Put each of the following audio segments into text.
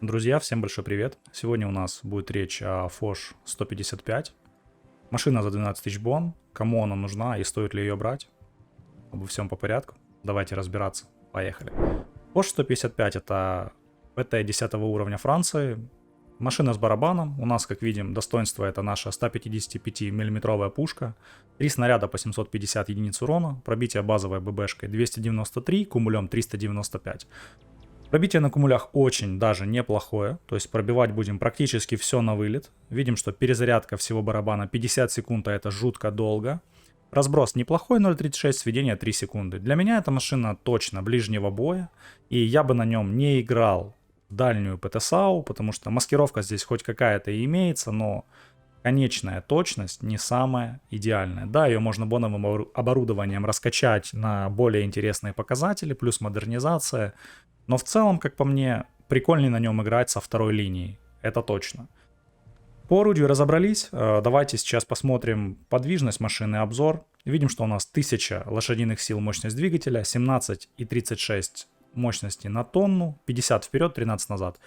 Друзья, всем большой привет. Сегодня у нас будет речь о Foch 155. Машина за 12 тысяч бон. Кому она нужна и стоит ли ее брать? Обо всем по порядку. Давайте разбираться. Поехали. Foch 155 это ПТ 10 уровня Франции. Машина с барабаном. У нас, как видим, достоинство это наша 155 миллиметровая пушка. 3 снаряда по 750 единиц урона. Пробитие базовой ББшкой 293, кумулем 395. Пробитие на кумулях очень даже неплохое, то есть пробивать будем практически все на вылет. Видим, что перезарядка всего барабана 50 секунд, а это жутко долго. Разброс неплохой, 0.36, сведение 3 секунды. Для меня эта машина точно ближнего боя, и я бы на нем не играл в дальнюю ПТСАУ, потому что маскировка здесь хоть какая-то и имеется, но конечная точность не самая идеальная. Да, ее можно боновым оборудованием раскачать на более интересные показатели, плюс модернизация. Но в целом, как по мне, прикольнее на нем играть со второй линией. Это точно. По орудию разобрались. Давайте сейчас посмотрим подвижность машины, обзор. Видим, что у нас 1000 лошадиных сил мощность двигателя, 17,36 мощности на тонну, 50 вперед, 13 назад.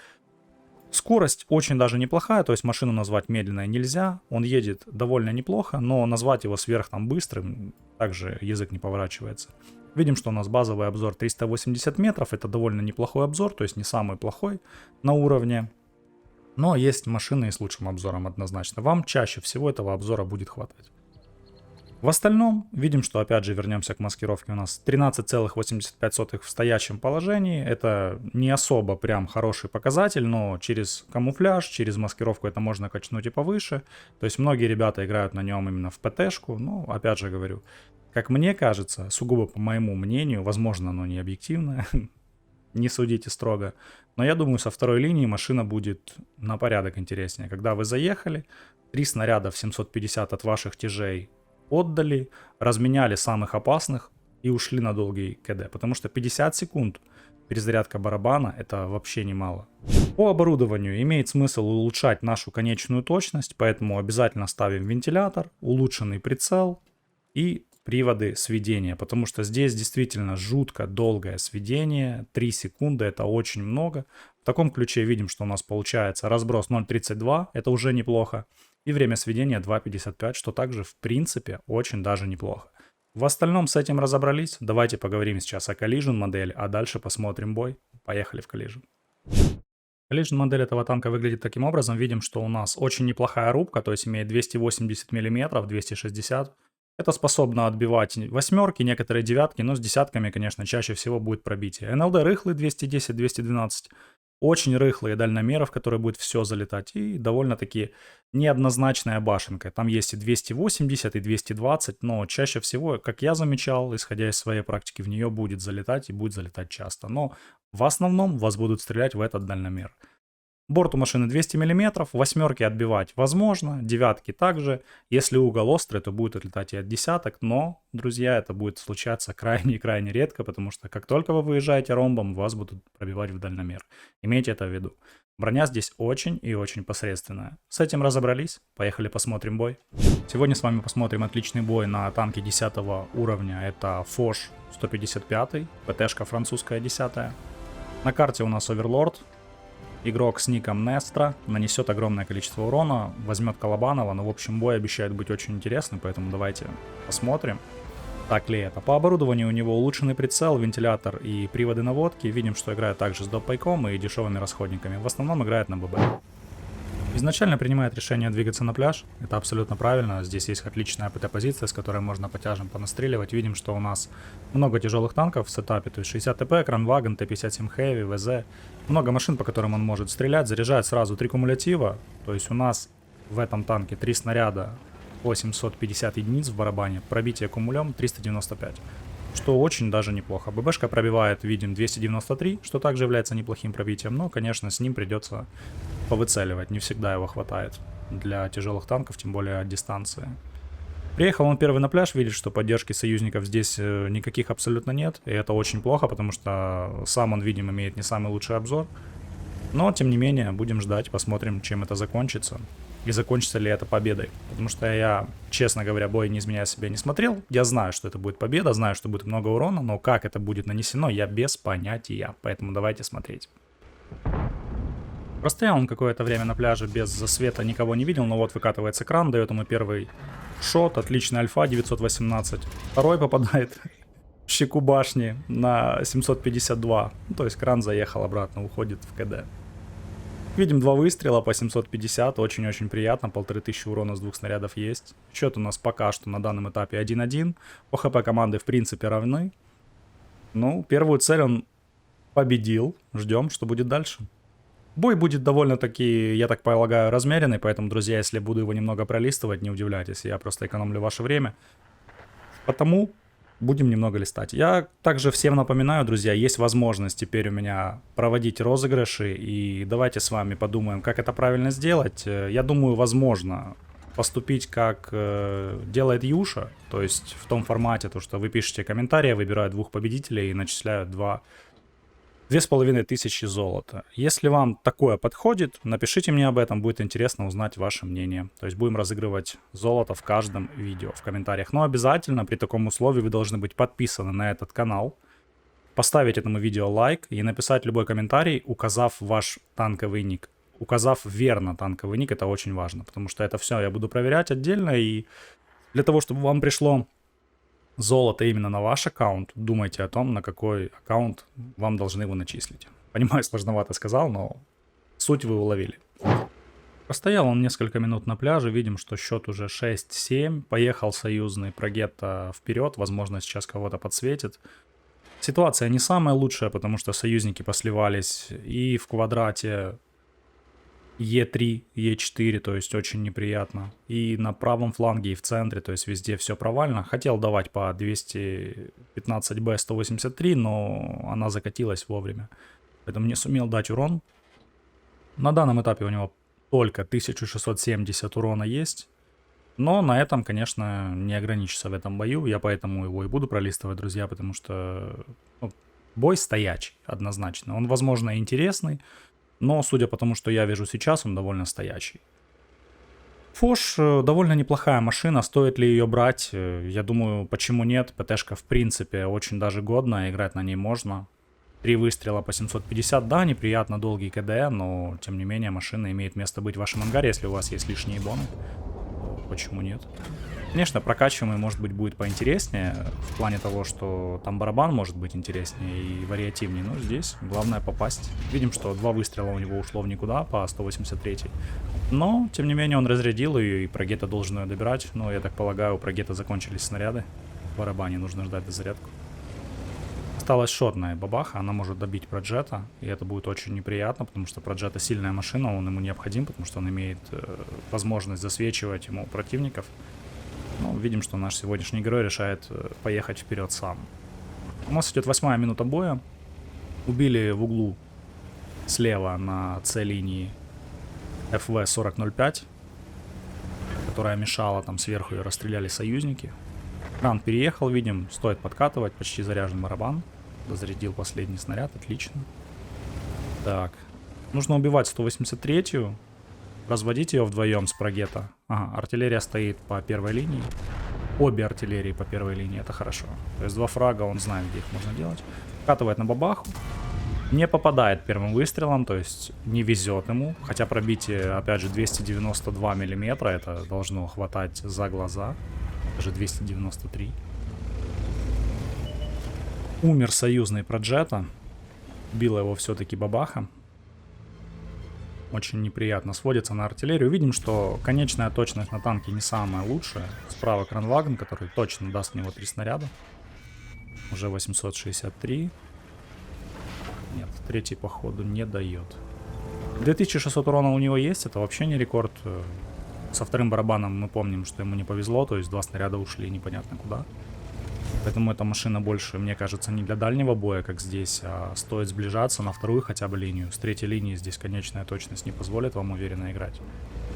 Скорость очень даже неплохая, то есть машину назвать медленной нельзя. Он едет довольно неплохо, но назвать его сверх там быстрым также язык не поворачивается. Видим, что у нас базовый обзор 380 метров, это довольно неплохой обзор, то есть не самый плохой на уровне. Но есть машины и с лучшим обзором однозначно. Вам чаще всего этого обзора будет хватать. В остальном, видим, что опять же вернемся к маскировке, у нас 13,85 в стоячем положении. Это не особо прям хороший показатель, но через камуфляж, через маскировку это можно качнуть и повыше. То есть многие ребята играют на нем именно в ПТшку, но опять же говорю, как мне кажется, сугубо по моему мнению, возможно оно не объективно, не судите строго, но я думаю, со второй линии машина будет на порядок интереснее. Когда вы заехали, 3 снаряда в 750 от ваших тяжей отдали, разменяли самых опасных и ушли на долгий КД. Потому что 50 секунд перезарядка барабана это вообще немало. По оборудованию имеет смысл улучшать нашу конечную точность, поэтому обязательно ставим вентилятор, улучшенный прицел и приводы сведения, потому что здесь действительно жутко долгое сведение, 3 секунды это очень много. В таком ключе видим, что у нас получается разброс 0.32, это уже неплохо, и время сведения 2.55, что также в принципе очень даже неплохо. В остальном с этим разобрались, давайте поговорим сейчас о Collision модели, а дальше посмотрим бой. Поехали в Collision. Collision модель этого танка выглядит таким образом, видим, что у нас очень неплохая рубка, то есть имеет 280 мм, 260 Это способно отбивать восьмерки, некоторые девятки, но с десятками, конечно, чаще всего будет пробитие. НЛД рыхлый 210-212, очень рыхлые дальномеры, в которые будет все залетать, и довольно-таки неоднозначная башенка. Там есть и 280, и 220, но чаще всего, как я замечал, исходя из своей практики, в нее будет залетать и будет залетать часто. Но в основном вас будут стрелять в этот дальномер. Борт у машины 200 мм, восьмерки отбивать возможно, девятки также. Если угол острый, то будет отлетать и от десяток, но, друзья, это будет случаться крайне-крайне редко, потому что как только вы выезжаете ромбом, вас будут пробивать в дальномер. Имейте это в виду. Броня здесь очень и очень посредственная. С этим разобрались, поехали посмотрим бой. Сегодня с вами посмотрим отличный бой на танке 10 уровня, это Foch 155, ПТшка французская 10. На карте у нас Оверлорд. Игрок с ником Nestro нанесет огромное количество урона, возьмет Колобанова, но в общем бой обещает быть очень интересным, поэтому давайте посмотрим, так ли это. По оборудованию у него улучшенный прицел, вентилятор и приводы наводки. Видим, что играет также с допайком и дешевыми расходниками. В основном играет на ББ. Изначально принимает решение двигаться на пляж, это абсолютно правильно, здесь есть отличная ПТ-позиция, с которой можно по тяжам понастреливать. Видим, что у нас много тяжелых танков в сетапе, то есть 60 ТП, Кранваген, Т-57 Heavy, ВЗ. Много машин, по которым он может стрелять, заряжает сразу 3 кумулятива, то есть у нас в этом танке 3 снаряда по 750 единиц в барабане, пробитие кумулем 395. Что очень даже неплохо. ББшка пробивает, видим, 293, что также является неплохим пробитием, но, конечно, с ним придется повыцеливать, не всегда его хватает для тяжелых танков, тем более от дистанции. Приехал он первый на пляж, видит, что поддержки союзников здесь никаких абсолютно нет, и это очень плохо, потому что сам он, видимо, имеет не самый лучший обзор. Но, тем не менее, будем ждать, посмотрим, чем это закончится. И закончится ли это победой. Потому что я, честно говоря, бой не изменяя себя не смотрел. Я знаю, что это будет победа, знаю, что будет много урона, но как это будет нанесено, я без понятия. Поэтому давайте смотреть. Простоял он какое-то время на пляже без света, никого не видел, но вот выкатывается кран, дает ему первый шот, отличный альфа 918. Второй попадает в щеку башни на 752, то есть кран заехал обратно, уходит в КД. Видим 2 выстрела по 750, очень-очень приятно, 1500 урона с 2 снарядов есть. Счет у нас пока что на данном этапе 1-1, по ХП команды в принципе равны. Ну, первую цель он победил, ждем, что будет дальше. Бой будет довольно-таки, я так полагаю, размеренный, поэтому, друзья, если буду его немного пролистывать, не удивляйтесь, я просто экономлю ваше время. Потому будем немного листать. Я также всем напоминаю, друзья, есть возможность теперь у меня проводить розыгрыши, и давайте с вами подумаем, как это правильно сделать. Я думаю, возможно поступить, как делает Юша, то есть в том формате, то, что вы пишете комментарии, выбирают 2 победителей и начисляют 2500 золота. Если вам такое подходит, напишите мне об этом, будет интересно узнать ваше мнение. То есть будем разыгрывать золото в каждом видео в комментариях. Но обязательно при таком условии вы должны быть подписаны на этот канал, поставить этому видео лайк и написать любой комментарий, указав ваш танковый ник. Указав верно танковый ник, это очень важно, потому что это все я буду проверять отдельно, и для того, чтобы вам пришло золото именно на ваш аккаунт, думайте о том, на какой аккаунт вам должны его начислить. Понимаю, сложновато сказал, но суть вы уловили. Простоял он несколько минут на пляже, видим, что счет уже 6-7, поехал союзный Прогетто вперед, возможно сейчас кого-то подсветит. Ситуация не самая лучшая, потому что союзники посливались и в квадрате Е3, Е4, то есть очень неприятно. И на правом фланге, и в центре, то есть везде все провально. Хотел давать по 215Б 183, но она закатилась вовремя. Поэтому не сумел дать урон. На данном этапе у него только 1670 урона есть. Но на этом, конечно, не ограничится в этом бою. Я поэтому его и буду пролистывать, друзья, потому что бой стоячий, однозначно. Он, возможно, интересный. Но, судя по тому, что я вижу сейчас, он довольно стоячий. Фош довольно неплохая машина, стоит ли ее брать? Я думаю, почему нет? ПТшка в принципе очень даже годная, играть на ней можно. 3 выстрела по 750, да, неприятно долгий КД, но тем не менее машина имеет место быть в вашем ангаре, если у вас есть лишние боны. Почему нет? Конечно, прокачиваемый, может быть, будет поинтереснее, в плане того, что там барабан может быть интереснее и вариативнее, но здесь главное попасть. Видим, что 2 выстрела у него ушло в никуда по 183, но, тем не менее, он разрядил ее, и Прогетто должен ее добирать, но, я так полагаю, у Прогетто закончились снаряды в барабане, нужно ждать дозарядку. Осталась шотная бабаха, она может добить Проджета, и это будет очень неприятно, потому что Проджета сильная машина, он ему необходим, потому что он имеет возможность засвечивать ему противников. Ну, видим, что наш сегодняшний герой решает поехать вперед сам. У нас идет 8-я минута боя. Убили в углу слева на С-линии FV-4005, которая мешала, там сверху ее расстреляли союзники. Кран переехал, видим, стоит подкатывать, почти заряжен барабан. Дозарядил последний снаряд, отлично. Так, нужно убивать 183-ю. Разводить ее вдвоем с Прогетто. Ага, артиллерия стоит по первой линии. Обе артиллерии по первой линии, это хорошо. То есть 2 фрага, он знает, где их можно делать. Вкатывает на бабаху. Не попадает первым выстрелом, то есть не везет ему. Хотя пробитие, опять же, 292 миллиметра, это должно хватать за глаза. Даже 293. Умер союзный Проджетто. Била его все-таки бабаха. Очень неприятно сводится на артиллерию. Видим, что конечная точность на танке не самая лучшая. Справа Кранваген, который точно даст в него 3 снаряда. Уже 863. Нет, третий походу не дает. 2600 урона у него есть, это вообще не рекорд. Со вторым барабаном мы помним, что ему не повезло, то есть 2 снаряда ушли непонятно куда. Поэтому эта машина больше, мне кажется, не для дальнего боя, как здесь, а стоит сближаться на вторую хотя бы линию. С третьей линии здесь конечная точность не позволит вам уверенно играть.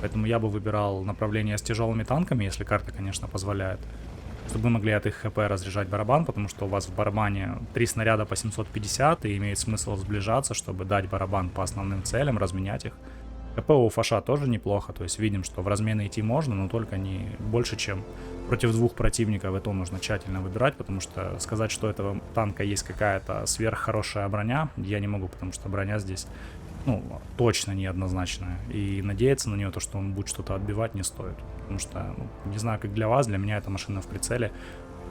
Поэтому я бы выбирал направление с тяжелыми танками, если карта, конечно, позволяет. Чтобы вы могли от их ХП разряжать барабан, потому что у вас в барабане 3 снаряда по 750, и имеет смысл сближаться, чтобы дать барабан по основным целям, разменять их. ХП у Фоша тоже неплохо, то есть видим, что в размены идти можно, но только не больше, чем против 2 противников. Это нужно тщательно выбирать, потому что сказать, что у этого танка есть какая-то сверххорошая броня, я не могу, потому что броня здесь ну, точно неоднозначная. И надеяться на нее, то, что он будет что-то отбивать, не стоит. Потому что, ну, не знаю, как для вас, для меня эта машина в прицеле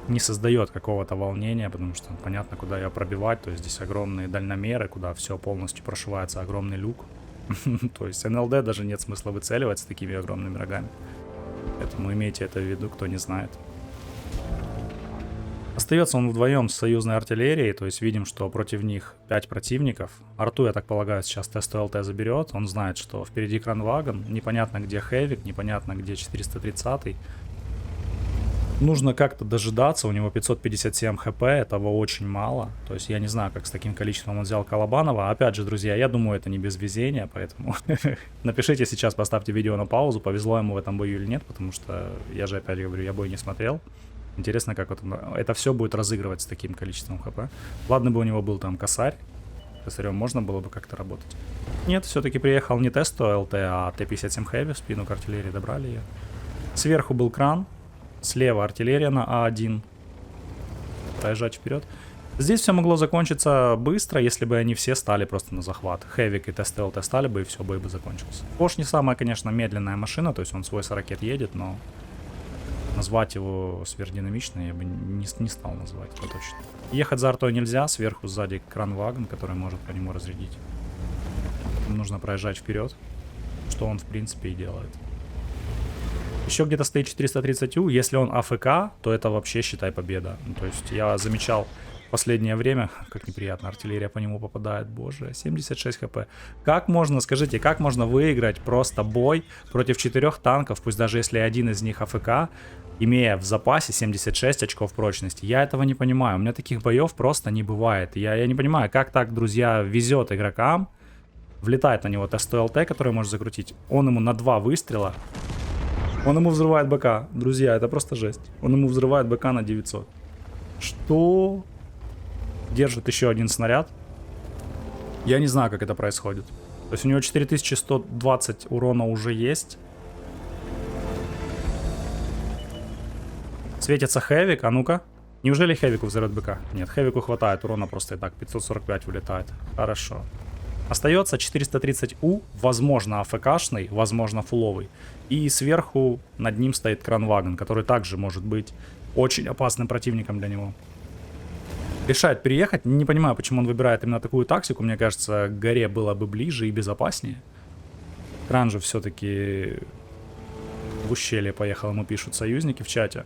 не создает какого-то волнения, потому что понятно, куда ее пробивать. То есть здесь огромные дальномеры, куда все полностью прошивается, огромный люк. То есть НЛД даже нет смысла выцеливать с такими огромными рогами. Поэтому имейте это в виду, кто не знает. Остается он вдвоем с союзной артиллерией, то есть видим, что против них 5 противников. Арту, я так полагаю, сейчас тесту ЛТ заберет. Он знает, что впереди Кранвагон, непонятно где Хэвик, непонятно где 430. Нужно как-то дожидаться, у него 557 хп, этого очень мало. То есть я не знаю, как с таким количеством он взял Колобанова. Опять же, друзья, я думаю, это не без везения, поэтому напишите сейчас, поставьте видео на паузу, повезло ему в этом бою или нет, потому что я же опять говорю, я бой не смотрел. Интересно, как это все будет разыгрывать с таким количеством хп. Ладно бы у него был там косарь. Косарем можно было бы как-то работать. Нет, все-таки приехал не тесту ЛТ, а Т-57 Heavy в спину к артиллерии, добрали ее. Сверху был кран. Слева артиллерия на А1. Проезжать вперед. Здесь все могло закончиться быстро, если бы они все стали просто на захват. Хэвик и ТСТ-ЛТ стали бы, и все, бой бы закончился. Пош не самая, конечно, медленная машина, то есть он свой 40 едет, но назвать его сверхдинамичной я бы не стал называть, это точно. Ехать за артой нельзя, сверху сзади Кранвагон, который может по нему разрядить. Нужно проезжать вперед, что он в принципе и делает. Еще где-то стоит 430У, если он АФК, то это вообще, считай, победа. Ну, то есть я замечал в последнее время, как неприятно, артиллерия по нему попадает, боже, 76 хп. Как можно, скажите, как можно выиграть просто бой против 4 танков, пусть даже если один из них АФК, имея в запасе 76 очков прочности? Я этого не понимаю, у меня таких боев просто не бывает. Я не понимаю, как так, друзья, везет игрокам, влетает на него Т100ЛТ, который может закрутить, он ему на 2 выстрела. Он ему взрывает БК. Друзья, это просто жесть. Он ему взрывает БК на 900. Что? Держит еще один снаряд. Я не знаю, как это происходит. То есть у него 4120 урона уже есть. Светится Хэвик. А ну-ка. Неужели Хэвику взорвет БК? Нет, Хэвику хватает урона просто и так. 545 вылетает. Хорошо. Остается 430У, возможно АФКшный, возможно фуловый. И сверху над ним стоит Кранвагон, который также может быть очень опасным противником для него. Решает переехать. Не понимаю, почему он выбирает именно такую тактику. Мне кажется, к горе было бы ближе и безопаснее. Кран же все-таки в ущелье поехал, ему пишут союзники в чате.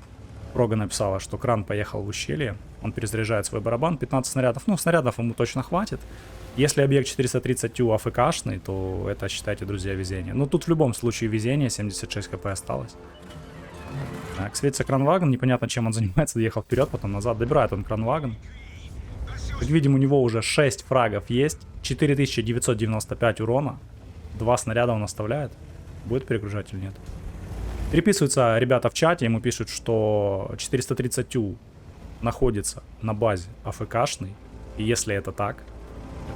Рога написала, что Кран поехал в ущелье. Он перезаряжает свой барабан. 15 снарядов. Ну, снарядов ему точно хватит. Если объект 430У АФКшный, то это, считайте, друзья, везение. Ну, тут в любом случае везение, 76 хп осталось. Так, светится Кранвагон, непонятно, чем он занимается, доехал вперед, потом назад. Добирает он Кранвагон. Как видим, у него уже 6 фрагов есть, 4995 урона. 2 снаряда он оставляет. Будет перегружать или нет? Переписываются ребята в чате, ему пишут, что 430У находится на базе АФКшный. И если это так,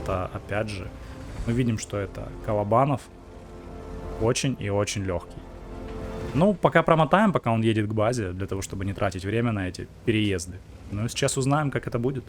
это опять же, мы видим, что это Колобанов очень и очень легкий. Ну, пока промотаем, пока он едет к базе, для того, чтобы не тратить время на эти переезды. Ну и сейчас узнаем, как это будет.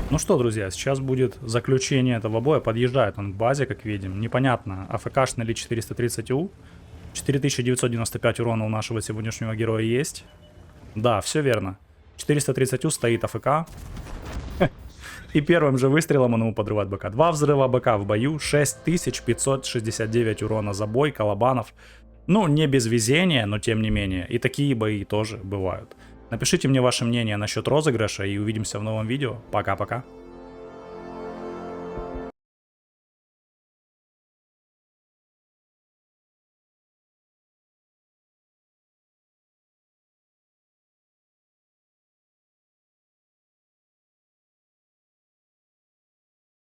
Ну что, друзья, сейчас будет заключение этого боя. Подъезжает он к базе, как видим. Непонятно, АФКшный ли 430У. 4995 урона у нашего сегодняшнего героя есть. Да, все верно. 430У стоит АФК. И первым же выстрелом он ему подрывает БК. 2 взрыва БК в бою. 6569 урона за бой. Колобанов. Ну, не без везения, но тем не менее. И такие бои тоже бывают. Напишите мне ваше мнение насчет розыгрыша и увидимся в новом видео. Пока-пока.